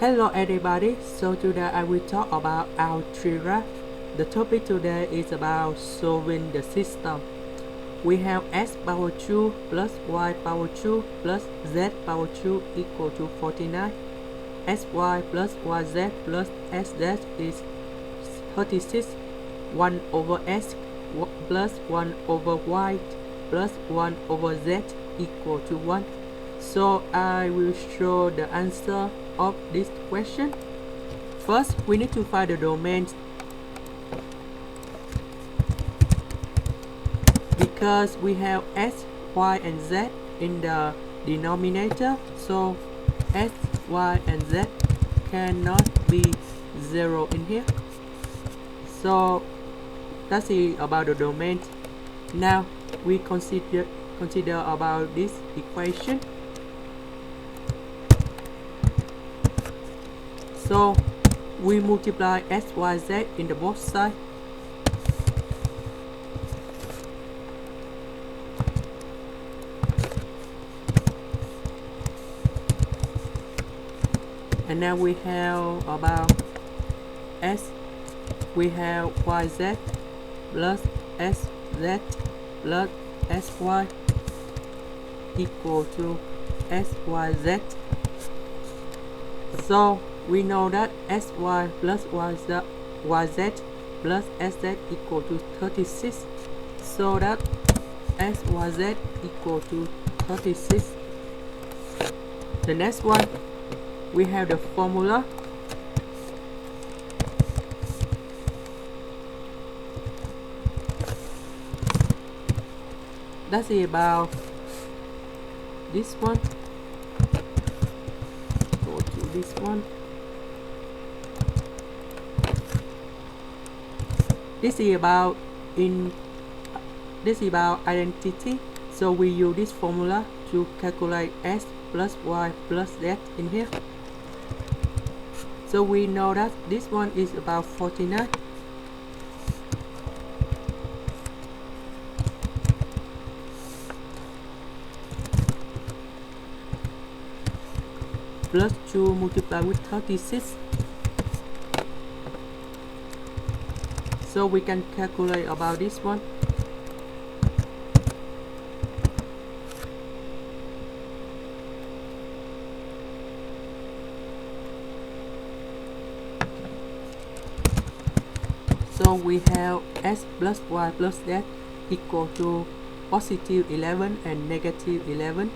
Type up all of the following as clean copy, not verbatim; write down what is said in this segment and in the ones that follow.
Hello everybody, so today I will talk about algebra. The topic today is about solving the system. We have x power 2 plus y power 2 plus z power 2 equal to 49. Xy plus yz plus sz is 36. 1 over x plus 1 over y plus 1 over z equal to 1. So I will show the answer of this question. First, we need to find the domain because we have x, y, and z in the denominator. So x, y, and z cannot be 0 in here. So that's it about the domain. Now we consider about this equation. So we multiply x, y, z in the both sides. And now we have about s, we have yz plus sz plus sy equal to syz. So we know that sy plus yz plus sz equal to 36. So that syz equal to 36. The next one, we have the formula. That's about this one. Go to this one. This is about identity. So we use this formula to calculate x plus y plus z in here. So we know that this one is about 49. Plus 2 multiplied with 36. So we can calculate about this one. So we have x plus y plus z equal to positive 11 and negative 11.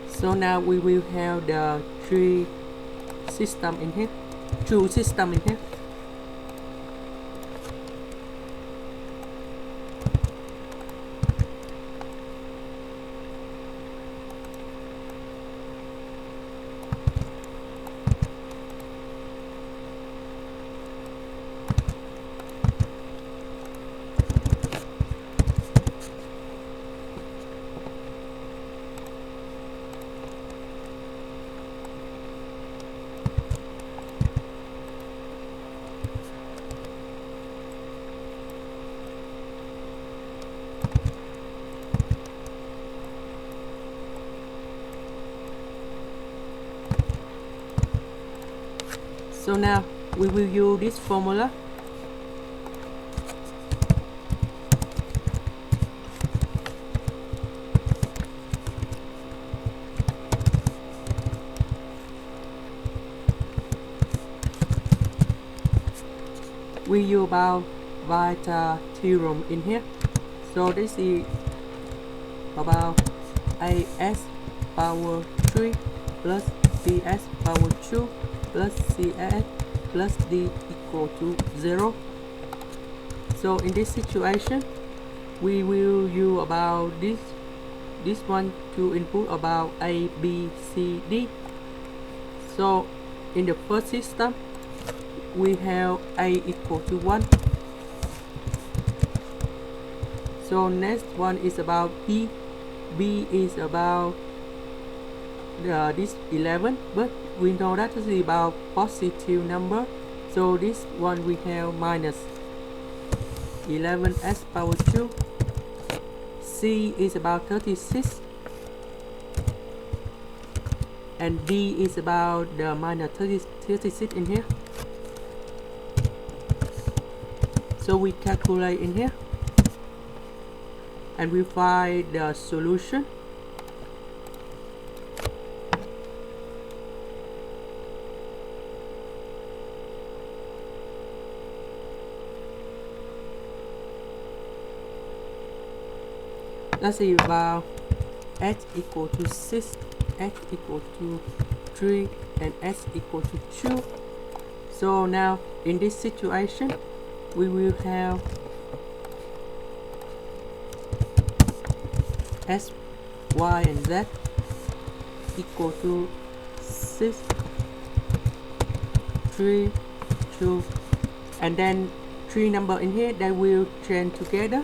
So now we will have the two systems in here. So now we will use this formula. We use about Vieta theorem in here. So this is about as power 3 plus bs power 2 plus cs plus d equal to 0. So in this situation, we will use about this one to input about a, b, c, d. So in the first system, we have a equal to 1. So next one is about b. B is about this 11, but we know that this is about positive number. So this one we have minus 11s power 2. C is about 36. And D is about the minus 36 in here. So we calculate in here. And we find the solution. Let's see about x equal to 6, x equal to 3, and x equal to 2. So now in this situation, we will have x, y, and z equal to 6, 3, 2, and then 3 number in here that will change together.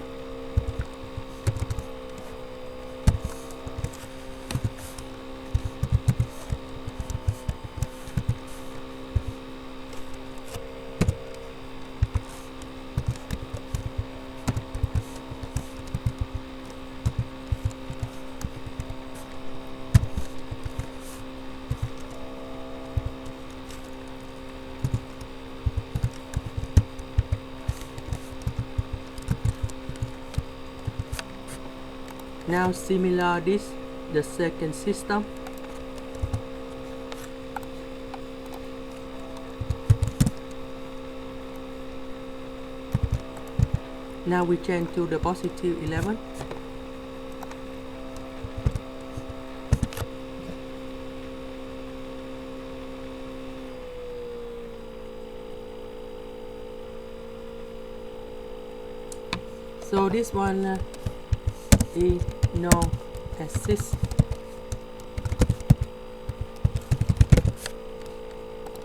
Now similar this, the second system. Now we change to the positive 11. So this one is no exist,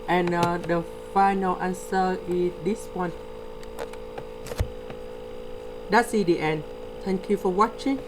and the final answer is this one. That's the end. Thank you for watching.